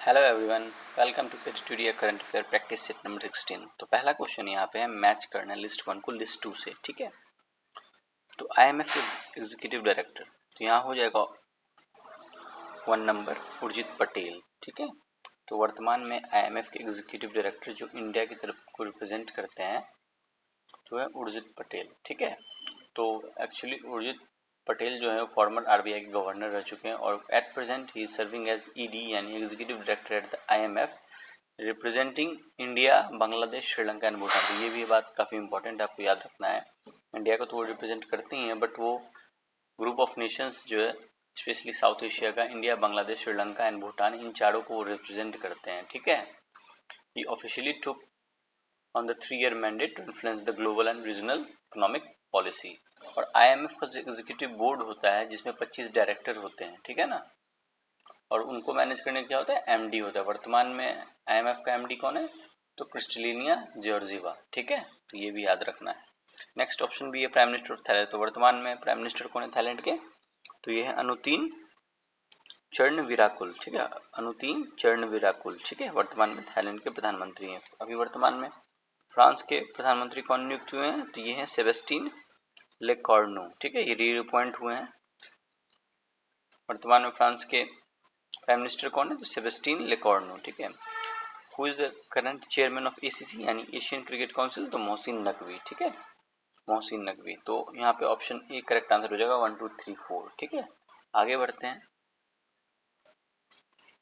Hello everyone, welcome to PTDA current affair practice set number 16। तो पहला question यहाँ पे है, मैच करना लिस्ट 1 को लिस्ट 2 से। ठीक है, तो आईएमएफ के एग्जीक्यूटिव डायरेक्टर, तो यहाँ हो जाएगा 1 नंबर उर्जित पटेल। ठीक है, तो वर्तमान में आईएमएफ के एग्जीक्यूटिव डायरेक्टर जो इंडिया की तरफ को रिप्रेजेंट करते हैं तो है उर्जित पटेल। ठीक है, तो एक्चुअली उर्जित पटेल जो है फॉर्मर आरबीआई के गवर्नर रह चुके हैं और at present he is serving as ED यानी executive director at the IMF, representing India, Bangladesh, Sri Lanka and Bhutan. तो ये भी बात काफ़ी इंपॉर्टेंट आपको याद रखना है। इंडिया को तो वो रिप्रेजेंट करते ही हैं, बट वो ग्रुप ऑफ नेशंस जो है स्पेशली साउथ एशिया का, इंडिया, बांग्लादेश, श्रीलंका एंड भूटान, इन चारों को वो रिप्रेजेंट करते हैं। ठीक है, he officially took on the 3-year mandate to influence the global and regional economic policy. और आईएमएफ का एग्जीक्यूटिव बोर्ड होता है जिसमें 25 डायरेक्टर होते हैं। ठीक है ना, और उनको मैनेज करने क्या होता है, एमडी होता है। वर्तमान में आईएमएफ का एमडी कौन है, तो क्रिस्टलिनिया जॉर्जिवा। ठीक है, तो ये भी याद रखना है। नेक्स्ट ऑप्शन भी है प्राइम मिनिस्टर ऑफ थाईलैंड। तो वर्तमान में प्राइम मिनिस्टर कौन है थाईलैंड के, तो ये है अनुतीन चरणवीराकुल। ठीक है, अनुतीन चरणवीराकुल। ठीक है, वर्तमान में थाईलैंड के प्रधानमंत्री हैं। अभी वर्तमान में फ्रांस के प्रधानमंत्री कौन नियुक्त हुए हैं, तो ये हैं सेबेस्टियन लेकॉर्नु। ठीक है, ये रीअपॉइंट हुए हैं। वर्तमान में फ्रांस के प्राइम मिनिस्टर कौन है, तो सेबेस्टियन लेकॉर्नु। ठीक है, who is the current chairman of ACC यानी एशियन क्रिकेट काउंसिल, तो मोहसिन नकवी। ठीक है, मोहसिन नकवी। तो यहाँ पे ऑप्शन ए करेक्ट आंसर हो जाएगा 1 2 3 4। ठीक है, आगे बढ़ते हैं।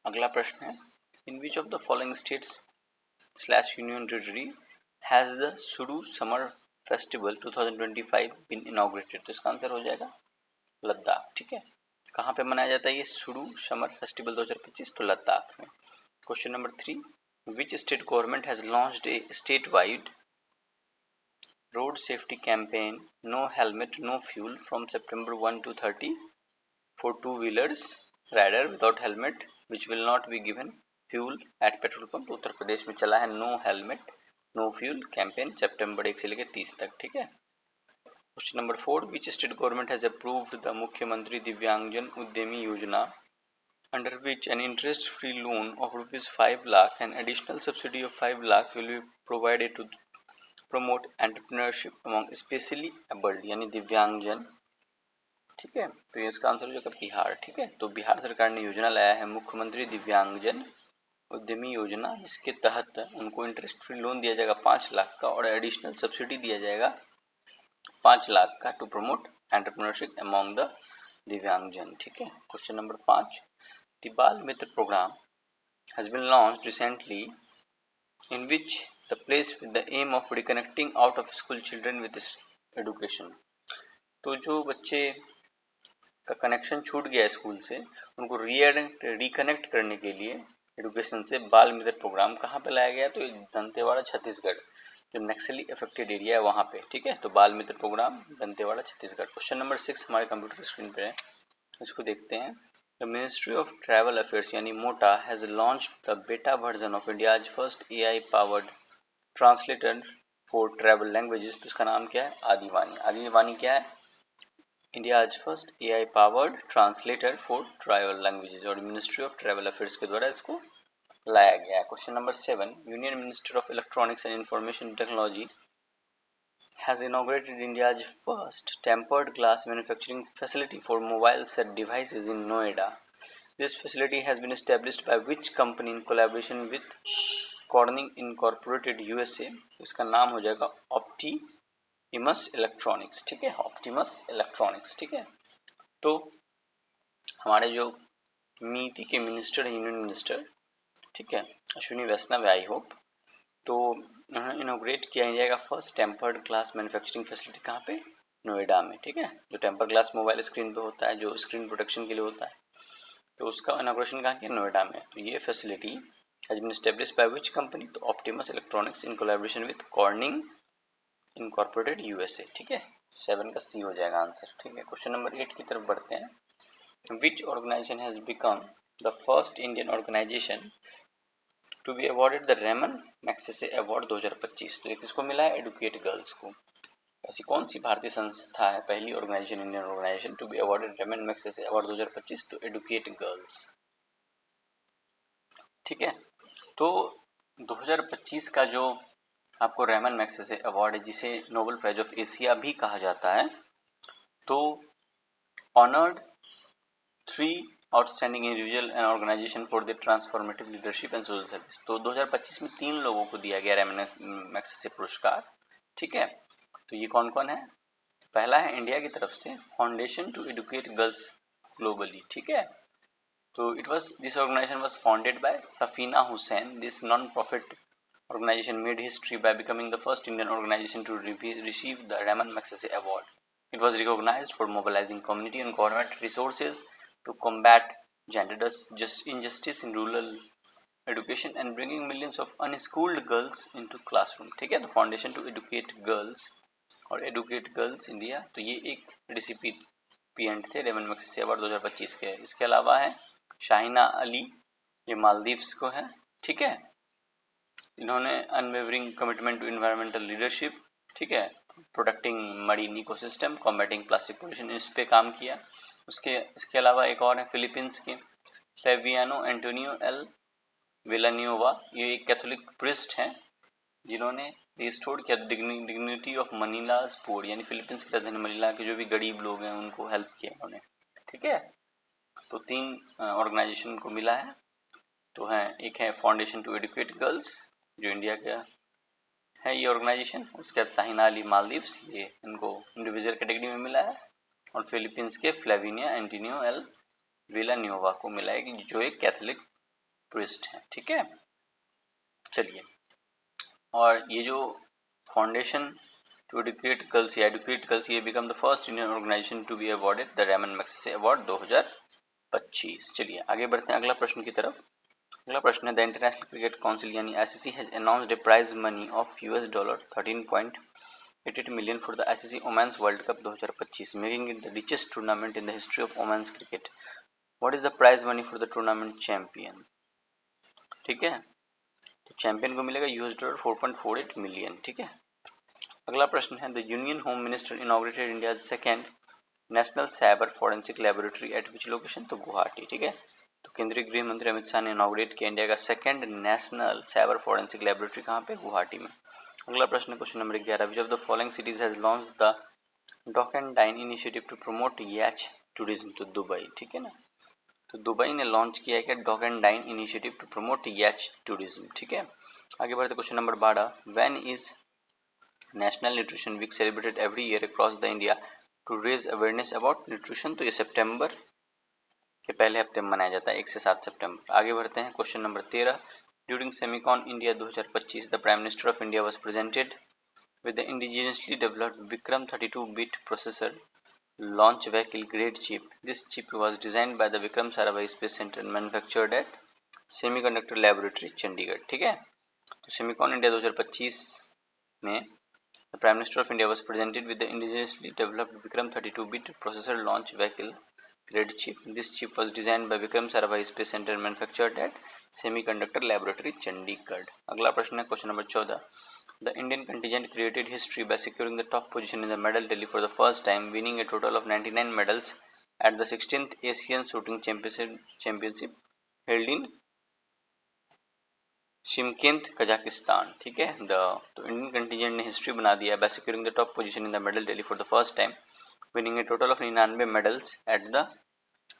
अगला प्रश्न है, in which of the following states / union territory has the Sudu summer festival 2025 been inaugurated. तो इसका आंसर हो जाएगा लद्दाख। ठीक है, कहाँ पे मनाया जाता है ये सुडू समर फेस्टिवल 2025, तो लद्दाख में। Question number 3, which state government has launched a statewide road safety campaign no helmet no fuel from September 1 to 30 for two-wheelers rider without helmet which will not be given fuel at petrol pump। Uttar Pradesh में चला है no helmet no fuel campaign सितंबर 1 से लेकर 30 तक। ठीक है, question number 4, which state government has approved the मुख्यमंत्री दिव्यांगजन उद्यमी योजना under which an interest-free loan of rupees 5 lakh and additional subsidy of 5 lakh will be provided to promote entrepreneurship among specially abled यानी दिव्यांगजन। ठीक है, तो ये इसका आंसर हो जाएगा बिहार। ठीक है, तो बिहार सरकार ने योजना लाया है मुख्यमंत्री दिव्यांगजन उद्यमी योजना, इसके तहत उनको इंटरेस्ट फ्री लोन दिया जाएगा 5 लाख का और एडिशनल सब्सिडी दिया जाएगा 5 लाख का to promote entrepreneurship among the दिव्यांगजन। ठीक है, question number 5, the Bal Mitra program has been launched recently in which the place with the aim of reconnecting out of school children with education। तो जो बच्चे का कनेक्शन छूट गया school से उनको रिकनेक्ट करने के लिए एडुकेशन से बाल मित्र प्रोग्राम कहाँ पे लाया गया, तो दंतेवाड़ा छत्तीसगढ़, जो नक्सली अफेक्टेड एरिया है वहाँ पे। ठीक है, तो Bal Mitra programme Dantewada Chhattisgarh. Question number 6 हमारे कंप्यूटर स्क्रीन पे है, इसको देखते हैं। The Ministry of Travel Affairs यानी मोटा has launched the beta version of India's first AI-powered translator for travel languages। तो इसका नाम क्या है, आदिवानी। आदिवानी क्या है, India's first AI-powered translator for travel languages, और मिनिस्ट्री ऑफ ट्रैवल अफेयर्स के द्वारा इसको लाया गया है। Question number 7, union minister of electronics and information technology has inaugurated India's first tempered glass manufacturing facility for mobile set devices in Noida। This facility has been established by which company in collaboration with Corning Incorporated USA। इसका नाम हो जाएगा Optimus electronics. ठीक है, Optimus electronics. ठीक है, तो हमारे जो नीति के मिनिस्टर, यूनियन मिनिस्टर, ठीक है, अश्विनी वैष्णव, आई होप, तो उन्होंने इनोग्रेट किया जाएगा first tempered glass manufacturing facility कहाँ पे, नोएडा में। ठीक है, जो टेम्पर्ड ग्लास मोबाइल स्क्रीन पे होता है, जो स्क्रीन प्रोटेक्शन के लिए होता है, तो उसका इनोग्रेशन कहाँ किया, नोएडा में। तो ये facility has been established by which company, तो Optimus Electronics in collaboration with Corning Incorporated USA. ठीक है, 7 का सी हो जाएगा आंसर। ठीक है, क्वेश्चन नंबर 8 की तरफ बढ़ते हैं। Which organisation has become the first Indian organisation to be awarded the Ramon Magsaysay award 2025। तो किसको मिला है, एडुकेट गर्ल्स को। ऐसी कौन सी भारतीय संस्था है, पहली organisation, Indian organisation to be awarded Ramon Magsaysay award 2025, तो एडुकेट गर्ल्स। ठीक है। तो 2025 का जो आपको रेमन मैग्सेसे अवार्ड है, जिसे नोबेल प्राइज ऑफ एशिया भी कहा जाता है, तो honoured 3 outstanding individual and organisation for the transformative leadership and social service. तो 2025 में 3 लोगों को दिया गया रेमन मैग्सेसे पुरस्कार। ठीक है, तो ये कौन कौन है? पहला है इंडिया की तरफ से foundation to educate girls globally. ठीक है, तो this organization was founded by Safina Hussain. This non-profit organization made history by becoming the first Indian organization to receive the Raman Magsaysay Award. It was recognized for mobilizing community and government resources to combat gender injustice in rural education and bringing millions of unschooled girls into classroom. ठीक है, तो foundation to educate girls और educate girls India, तो ये एक recipient थे Ramon Magsaysay award 2025 के। इसके अलावा है शाहिना अली, ये मालदीव्स को है। ठीक है, इन्होंने unwavering commitment to environmental leadership, ठीक है, protecting marine ecosystem, combating plastic pollution, इस पे काम किया। इसके अलावा एक और है फिलीपींस के फ्लेवियानो एंटोनियो एल विलान्योवा, ये एक कैथोलिक प्रिस्ट हैं जिन्होंने रिस्टोर किया डिग्निटी ऑफ मनीलाज पोर, यानी फिलीपींस की राजधानी मनीला के जो भी गरीब लोग हैं उनको हेल्प किया उन्होंने। ठीक है, तो 3 ऑर्गेनाइजेशन को मिला है। तो है एक है फाउंडेशन टू एडुकेट गर्ल्स जो इंडिया का है ये ऑर्गेनाइजेशन, उसके बाद शाहिना अली मालदीव्स, ये इनको इंडिविजुअल कैटेगरी में मिला है, और फिलीपींस के फ्लेविनिया एंटोनियो एल विलान्योवा को मिला है जो एक कैथोलिक प्रिस्ट है। ठीक है, चलिए, और ये जो फाउंडेशन टू एडुकेट गर्ल्स या एडुकेट गर्ल्स, ये become the first Indian organisation to be awarded the Ramon Magsaysay award 2025। चलिए आगे बढ़ते हैं अगला प्रश्न की तरफ। अगला प्रश्न है द इंटरनेशनल क्रिकेट काउंसिल यानी ICC has announced a prize money of $13.88 million for the ICC women's World Cup 2025, making it the richest tournament in the history of women's cricket. What is the prize money for the tournament champion? ठीक है, तो champion को मिलेगा $4.48 million. ठीक है, अगला प्रश्न है the union home minister inaugurated India second national cyber forensic laboratory eight which location? तो गुवाहाटी। ठीक है, तो केंद्रीय गृह मंत्री अमित शाह ने इनॉग्रेट किया इंडिया का second national cyber forensic laboratory कहाँ पे? गुवाहाटी में। अगला प्रश्न question number 11, which of the following cities has launched the dock and dine initiative to promote yacht tourism? तो दुबई। ठीक है ना, तो दुबई ने लॉन्च किया है dock and dine initiative to promote yacht tourism. ठीक है, आगे बढ़ते question number 12, when is National Nutrition Week celebrated every year across the India to raise awareness about nutrition? तो ये सितंबर के पहले हफ्ते में मनाया जाता है, 1 से 7 सितंबर। आगे बढ़ते हैं question number 13, during Semicon India 2025 the prime minister of India was presented with the indigenously developed Vikram 32-bit processor launch vehicle grade chip. This chip was designed by the Vikram Sarabhai Space Center and manufactured at Semiconductor Laboratory Chandigarh. ठीक है, तो Semicon India 2025 में the Prime Minister of India was presented with the indigenously developed Vikram 32-bit processor launch vehicle grade chip. This chip was designed by Vikram Sarabhai Space Center and manufactured at Semiconductor Laboratory Chandigarh. अगला प्रश्न है question number 14, The Indian contingent created history by securing the top position in the medal tally for the first time, winning a total of 99 medals at the 16th Asian Shooting Championship held in Shymkent Kazakhstan. ठीक है, तो Indian contingent ने history बना दिया by securing the top position in the medal tally for the first time, winning a total of 99 medals at the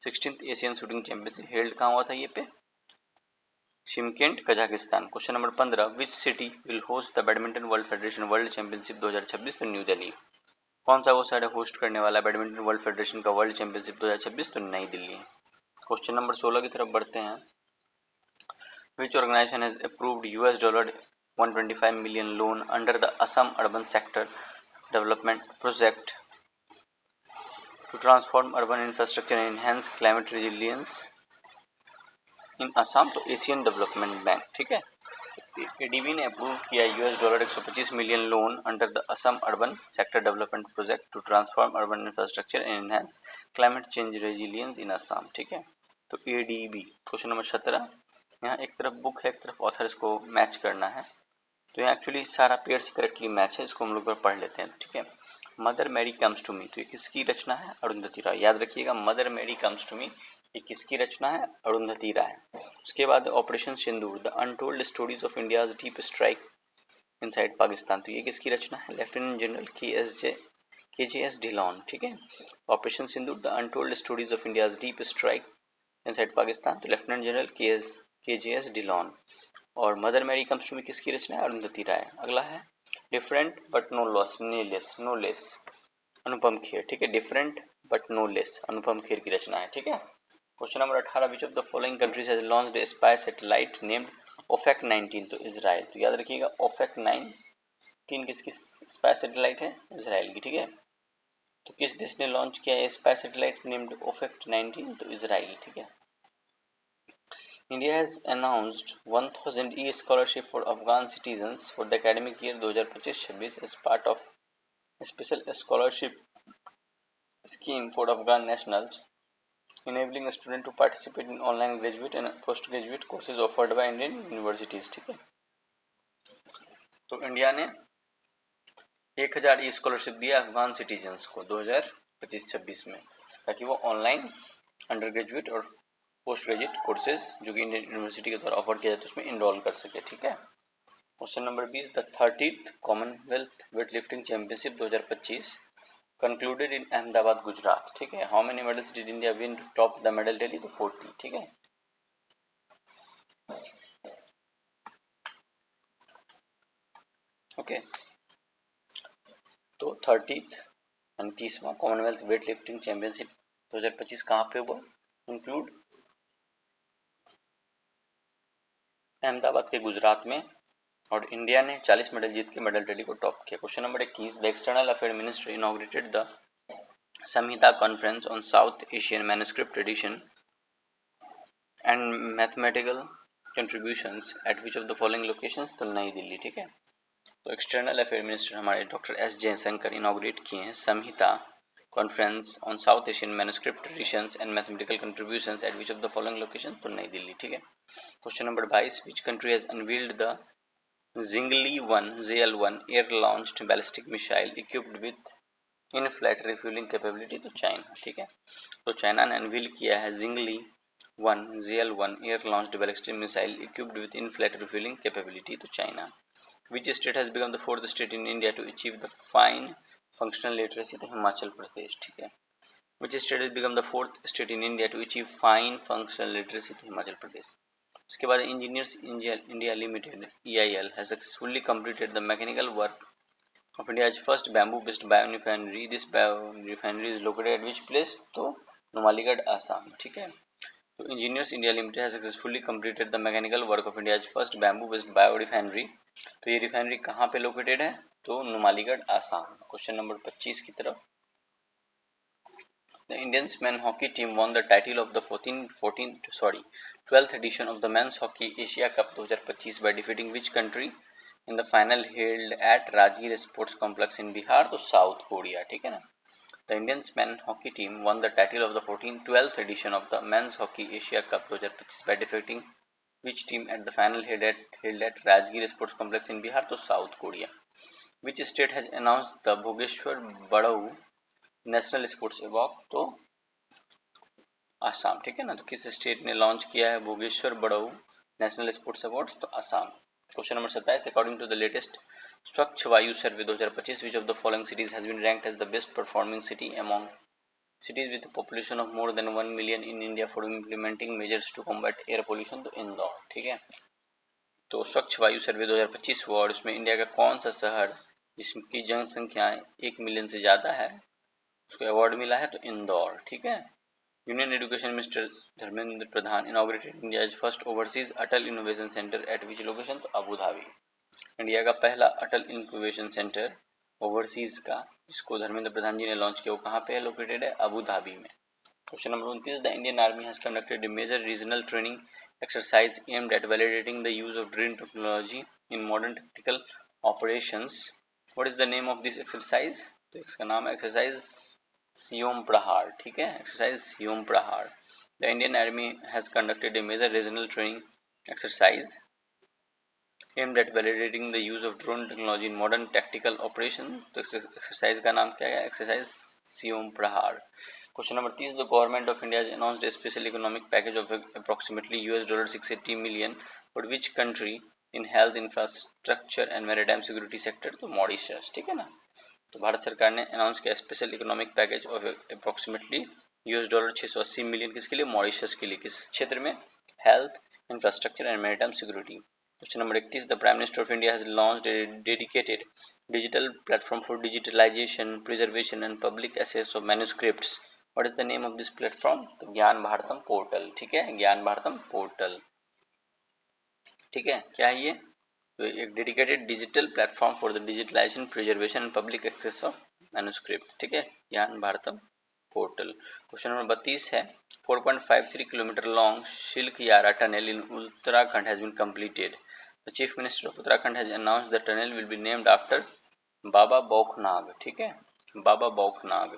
16th Asian Shooting Championship held कहाँ हुआ था ये पे? Shymkent Kazakhstan. Question number 15, which city will host the badminton world federation world championship 2026? तो new Delhi. कौन सा वो शहर होस्ट करने वाला है बैडमिंटन वर्ल्ड फेडरेशन का वर्ल्ड चैंपियनशिप 2026? तो नई दिल्ली। क्वेश्चन नंबर 16 की तरफ बढ़ते हैं, which organisation has approved $125 million loan under the Assam urban sector development project to transform urban infrastructure and enhance climate resilience in Assam? तो एशियन डेवलपमेंट बैंक। ठीक है, ADB ने अप्रूव किया $125 million loan under the Assam urban sector development project to transform urban infrastructure and enhance climate change resilience in Assam. ठीक है, तो ADB. Question number 17, यहाँ एक तरफ बुक है एक तरफ ऑथर, इसको मैच करना है, तो यहाँ एक्चुअली सारा पेयर से करेक्टली मैच है, इसको हम लोग पढ़ लेते हैं। ठीक है, Mother Mary comes to me, तो ये किसकी रचना है? अरुंधति रॉय। याद रखिएगा, Mother Mary comes to me ये किसकी रचना है? अरुंधति राय। उसके बाद Operation Sindoor, the untold stories of India's deep strike inside Pakistan, तो ये किसकी रचना है? Lieutenant general K J S Dhillon. ठीक है, operation Sindoor, the untold stories of India's deep strike inside Pakistan, तो lieutenant general K J S Dhillon. और mother Mary comes to me किसकी रचना है? अरुंधति राय। अगला है different but no loss no less, Anupam Kher. ठीक है, different but no less, Anupam Kher की रचना है। ठीक है, question number 18, which of the following countries has launched a spy satellite named ओफेक 19, तो इजराइल। तो याद रखिएगा, ओफेक 19 किसकी स्पाई सैटेलाइट है? इजराइल की। ठीक है, तो किस देश ने लॉन्च किया है स्पाई सैटेलाइट नेम्ड ओफेक 19? तो इजराइल। ठीक है, India has announced 1000 e-scholarship for Afghan citizens for the academic year 2025-26 as part of a special scholarship scheme for Afghan nationals, enabling a student to participate in online graduate and postgraduate courses offered by Indian universities। ठीक है, तो India ने 1000 ई scholarship दिया Afghan citizens को 2025-26 में, ताकि वो online under graduate और पोस्ट ग्रेजुएट कोर्सेज जो कि इंडियन यूनिवर्सिटी के द्वारा ऑफर किया जाता है उसमें इनरोल कर सके। ठीक है, question number 20, the 30th Commonwealth weightlifting championship 2025 concluded in Ahmedabad Gujarat. ठीक है, how many medals did India win to top the medal tally? तो 40। ठीक है, ओके, तो 30वां कॉमनवेल्थ वेट लिफ्टिंग चैंपियनशिप 2025 कहाँ पे हुआ? इंक्लूड अहमदाबाद के गुजरात में, और इंडिया ने 40 मेडल जीत के मेडल टैली को टॉप किया। Question number 21, the external affair ministry inaugurated the Samhita conference on south Asian manuscript tradition and mathematical contributions at which of the following locations? तो नई दिल्ली। ठीक है, तो एक्सटर्नल अफेयर मिनिस्टर हमारे डॉक्टर एस जयशंकर इनॉग्रेट किए हैं Samhita conference on south Asian manuscript traditions and mathematical contributions at which of the following location? तो नई दिल्ली। ठीक है, question number 22, which country has unveiled the Zhengli 1 JL1 air launched ballistic missile equipped with in flight refuelling capability? तो China. ठीक है, तो China ने unveil किया है Zhengli 1 JL1 air launched ballistic missile equipped with in flight refuelling capability? तो China. Which state has become the fourth state in India to achieve the fine functional literacy? तो हिमाचल प्रदेश। ठीक है, Which state has become the fourth state in India to achieve fine functional literacy? तो हिमाचल प्रदेश। उसके बाद engineers India limited EIL has successfully completed the mechanical work of India's first bamboo-based biorefinery. This biorefinery is located at which place? तो नुमालीगढ़, आसाम। ठीक है, तो engineers India limited has successfully completed the mechanical work of India's first bamboo based bio refinery, तो ये refinery कहाँ पे located है? तो नुमालीगढ़, आसाम। क्वेश्चन नंबर 25 की तरफ, the Indian man hockey team won the title of the 12th edition of the men's hockey Asia Cup 2025 by defeating which country in the final held at Rajgir sports complex in Bihar? तो South Korea. ठीक है ना, The Indian men's hockey team won the title of the 12th edition of the Men's Hockey Asia Cup 2025 by defeating which team at the final held at Rajgir Sports Complex in Bihar? तो South Korea. Which state has announced the Bhogeshwar Badau National Sports Award? तो आसाम। ठीक है ना, तो किस state ने launch किया है Bhogeswar Baruah national sports awards? तो Assam. Question number 27, according to the latest Swachh Vayu survey 2025 which of the following cities has been ranked as the best performing city among cities with a population of more than 1 million in India for implementing measures to combat air pollution? तो इंदौर। ठीक है, तो स्वच्छ Vayu survey 2025 हुआ और इसमें India का कौन सा शहर जिसकी जनसंख्या 1 मिलियन से ज़्यादा है उसको अवार्ड मिला है? तो इंदौर। ठीक है, union education minister Dharmendra Pradhan inaugurated India first overseas Atal innovation centre at which location? तो अबू धाबी। इंडिया का पहला अटल इंक्यूबेशन सेंटर ओवरसीज का जिसको धर्मेंद्र प्रधान जी ने लॉन्च किया वो कहाँ पे है? लोकेटेड है अबू धाबी में। Question number 29, the Indian army has conducted a major regional training exercise aimed at validating the use of drone technology in modern tactical operations. What is the name of this exercise? तो इसका नाम है exercise Siyom प्रहार। ठीक है, exercise Siyom Prahar. The Indian army has conducted a major regional training exercise aimed at validating the use of drone technology in modern tactical operation। तो exercise का नाम क्या है? एक्सरसाइज सियोम प्रहार। Question number 30, the government of India announced A special economic package of approximately $680 million for which country in health infrastructure and maritime security sector? तो Mauritius, ठीक है ना। तो भारत सरकार ने अनाउंस किया special economic package of approximately $680 million, किसके लिए? मॉरिशस के लिए। किस क्षेत्र में? Health, infrastructure and maritime security. Question number 31, the prime minister of India has launched A dedicated digital platform for digitalization, preservation and public access of manuscripts. What is the name of this platform? तो ज्ञान Bharatam portal, ठीक है, ज्ञान Bharatam portal, ठीक है। क्या है ये? तो एक dedicated digital platform for the digitalisation, preservation and public access of manuscript, ठीक है, ज्ञान भारतम पोर्टल। क्वेश्चन नंबर 32 है 4.53 kilometre long Silkyara tunnel in Uttarakhand has been completed. The chief minister of Uttarakhand has announced the tunnel will be named after Baba Baukhnag, ठीक है, बाबा बौखनाग।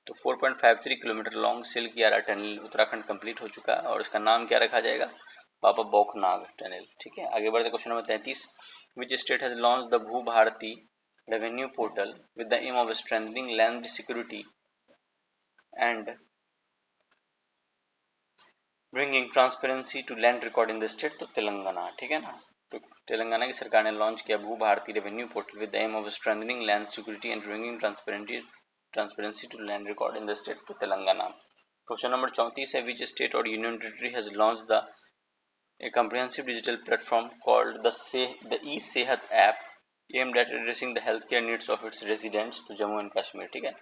तो 4.53 kilometre long Silkyara tunnel Uttarakhand complete हो चुका है और इसका नाम क्या रखा जाएगा? बाबा बौखनाग टनल, ठीक है। आगे बढ़ते question number 33, which state has launch the Bhu Bharati revenue portal with the aim of strengthening land security and bringing transparency to land record in the state? तो तेलंगाना, ठीक है ना। तो तेलंगाना की सरकार ने लॉन्च किया Bhu Bharati revenue portal with the aim of strengthening land security and bringing transparency to land record in the state? तो तेलंगाना। क्वेश्चन नंबर 34 है which state or union territory has launch the a comprehensive digital platform called the e-सेहत app aimed at addressing the healthcare needs of its residents? तो Jammu and Kashmir, ठीक है।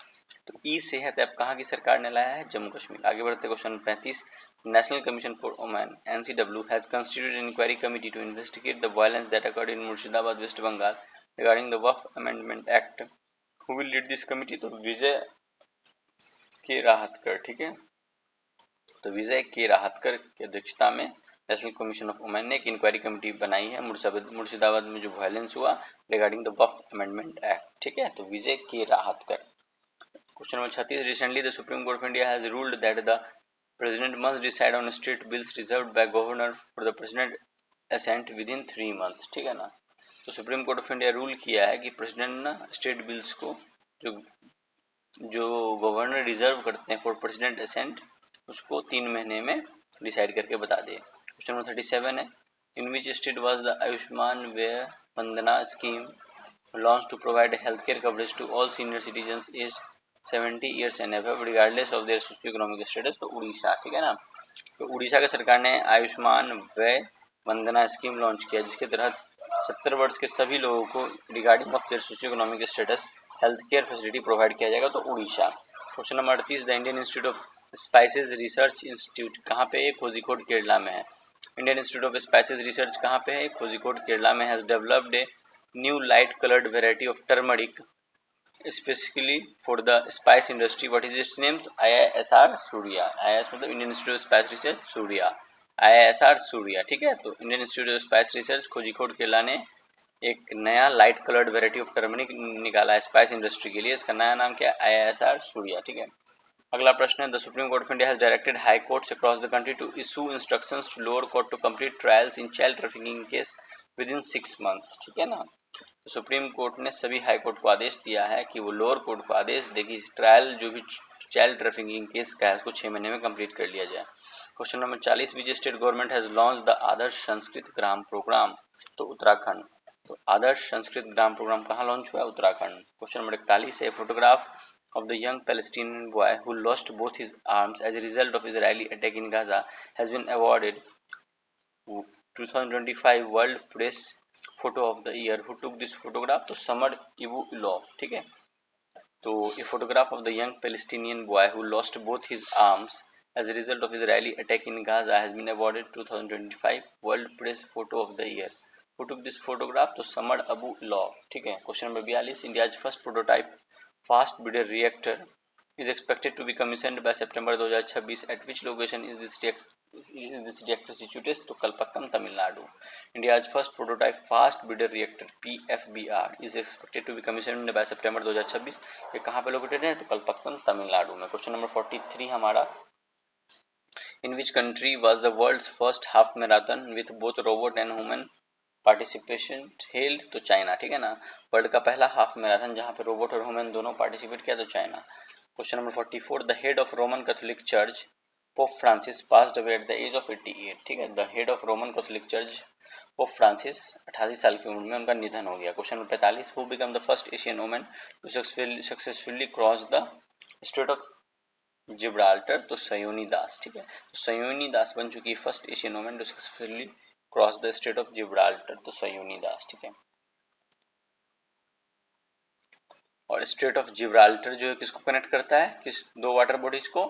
तो ई सेहत app कहाँ की सरकार ने लाया है? जम्मू कश्मीर। आगे बढ़ते question 35, National Commission for Women NCW has constituted an inquiry committee to investigate the violence that occurred in Murshidabad West Bengal regarding the Waqf amendment act. Who will lead this committee? तो विजय के राहतकर, ठीक है। तो विजय के राहतकर की अध्यक्षता में नेशनल कमीशन ऑफ वुमेन ने एक inquiry committee बनाई है मुर्शिदाबाद में जो वायलेंस हुआ regarding the Waqf amendment act, ठीक है। तो Vijaya K Rahatkar. Question number 36, recently the Supreme Court of India has ruled that the president must decide on state bills reserved by governor for the president assent within 3 months, ठीक है ना। तो Supreme Court of India rule किया है कि president ना state bills को जो गवर्नर रिजर्व करते हैं फॉर प्रेसिडेंट असेंट उसको 3 महीने में डिसाइड करके बता दे। क्वेश्चन नंबर 37 है in which state was the Ayushman Vyay Vandana scheme launch to provide health care coverage to all senior citizens age 70 years and above regardless of their socio economic status? तो उड़ीसा, ठीक है ना। तो उड़ीसा की सरकार ने आयुष्मान व्यय वंदना स्कीम लॉन्च किया जिसके तहत 70 वर्ष के सभी लोगों को regarding of their socio economic status health care facility provide किया जाएगा। तो Orissa. Question number 38, the Indian institute of spices research institute कहाँ पे है? कोझिकोड केरला में है। Indian institute of spices research कहाँ पे है? कोझिकोड केरला में। Has developed a new light coloured variety of turmeric specifically for the spice industry. What is it's name? IISR Surya. IIS मतलब Indian institute of spice research Surya, IISR Surya, ठीक है। तो Indian institute of spice research Kozhikode Kerala ने एक नया light coloured variety of turmeric निकाला है spice industry के लिए। इसका नया नाम क्या है? IISR सूर्या, ठीक है। अगला प्रश्न है the Supreme Court of India has directed high courts across the country to issue instructions to lower court to complete trials in child trafficking case within 6 months, ठीक है ना। तो सुप्रीम कोर्ट ने सभी हाई कोर्ट को आदेश दिया है कि वो लोअर कोर्ट को आदेश दे कि ट्रायल जो भी चाइल्ड ट्रैफिकिंग केस का है उसको 6 महीने में कंप्लीट कर लिया जाए। Question number 40, which state government has launch the Adarsh Sanskrit Gram programme? तो उत्तराखंड। तो आदर्श संस्कृत ग्राम प्रोग्राम कहाँ लॉन्च हुआ है? उत्तराखंड। क्वेश्चन नंबर 41 है photograph of the young Palestinian boy who lost both his arms as a result of Israeli attack in Gaza has been awarded 2025 World Press Photo of the Year. Who took this photograph? तो summer Ibu इलोफ, ठीक है। तो a photograph of the young Palestinian boy who lost both his arms as a result of Israeli attack in Gaza has been awarded 2025 World Press Photo of the Year. Who took this photograph? तो summer Abu इलोफ, ठीक है। Question number 42, India's first prototype fast breeder reactor is expected to be commissioned by September 2026. At which location is this reactor situated? तो Kalpakkam Tamil Nadu. India's first prototype fast breeder reactor PFBR is expected to be commissioned by September 2026. ये कहाँ पे located है? तो कलपक्कम तमिलनाडु में। Question number 43 हमारा in which country was the world's first half marathon with both robot and human participation held तो China, ठीक है ना। वर्ल्ड का पहला हाफ मैराथन जहाँ पे रोबोट और ह्यूमन दोनों पार्टिसिपेट किया तो China. Question number 44, the head of Roman Catholic church Pope Francis passed away at the age of 88, ठीक है। The head of Roman Catholic church Pope Francis 88 साल की उम्र में उनका निधन हो गया। Question number 45, who become the first Asian woman to successfully cross the strait of Gibraltar, तो सयोनी दास, ठीक है। तो सयोनी दास बन चुकी है first Asian woman to successfully cross the strait of Gibraltar, तो सयोनी दास, ठीक है। और स्ट्रेट ऑफ जिब्राल्टर जो है किसको कनेक्ट करता है, किस दो वाटर बॉडीज को,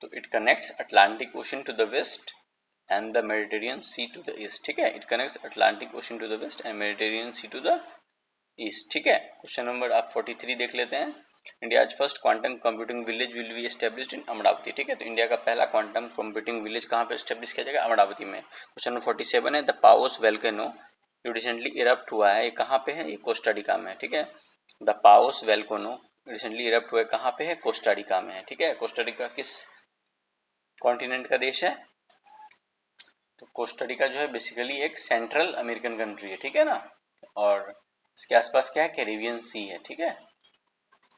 तो it connects Atlantic ocean to the west and the Mediterranean sea to the east, ठीक है। It connects Atlantic ocean to the west and Mediterranean sea to the east, ठीक है। क्वेश्चन नंबर आप 43 देख लेते हैं। India's first quantum computing village will be established in Amaravati, ठीक है। तो इंडिया का पहला क्वांटम कंप्यूटिंग विलेज कहाँ पे एस्टेब्लिश किया जाएगा, अमरावती में। क्वेश्चन नंबर 47 है, द पाओस वोल्केनो जो रिसेंटली इरप्ट हुआ है, ये कहाँ पे है, ये कोस्टारिका में है, ठीक है। द पाओस वोल्केनो रिसेंटली इरप्ट हुआ है, कहाँ पे है, कोस्टारिका में है, ठीक है। कोस्टारिका किस कॉन्टिनेंट का देश है, तो कोस्टारिका जो है बेसिकली एक सेंट्रल अमेरिकन कंट्री है, ठीक है ना। और इसके आसपास क्या है, कैरिबियन सी है, ठीक है।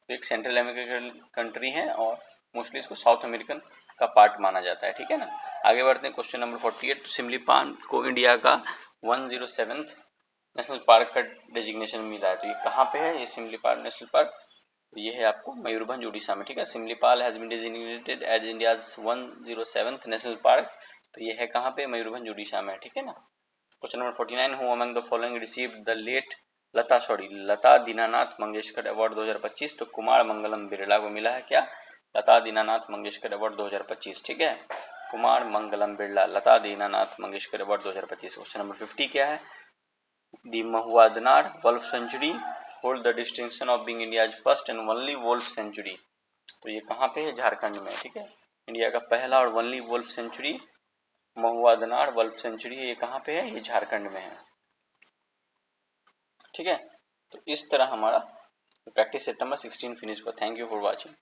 तो एक सेंट्रल अमेरिकन कंट्री है और मोस्टली इसको साउथ अमेरिकन का पार्ट माना जाता है, ठीक है ना। आगे बढ़ते हैं क्वेश्चन नंबर 48, सिमलीपाल को इंडिया का 107th नेशनल पार्क का डेजिग्नेशन मिला है, तो ये कहाँ पे है, ये सिमलीपाल नेशनल पार्क, तो ये है आपको मयूरभंज उड़ीसा में, ठीक है। Similipal has been designated as India's 107th national park, तो ये है कहाँ पे, मयूरभंज उड़ीसा में, ठीक है ना। Question number 49, who among the following received the Lata Dinanath Mangeshkar award 2025, तो कुमार मंगलम बिरला को मिला है क्या, लता दीनानाथ मंगेशकर अवार्ड 2025, ठीक है। Kumar Mangalam Birla Lata Dinanath Mangeshkar award 2025। Question number 50 क्या है, the Mahuadanr wolf sanctuary hold the distinction of being India's first and only wolf sanctuary, तो ये कहाँ पे है, झारखंड में, ठीक है। इंडिया का पहला और only wolf sanctuary Mahuadanr wolf sanctuary, ये कहाँ पे है, ये झारखंड में है, ठीक है। तो इस तरह हमारा प्रैक्टिस सेट नंबर 16 फिनिश हुआ। Thank you for watching.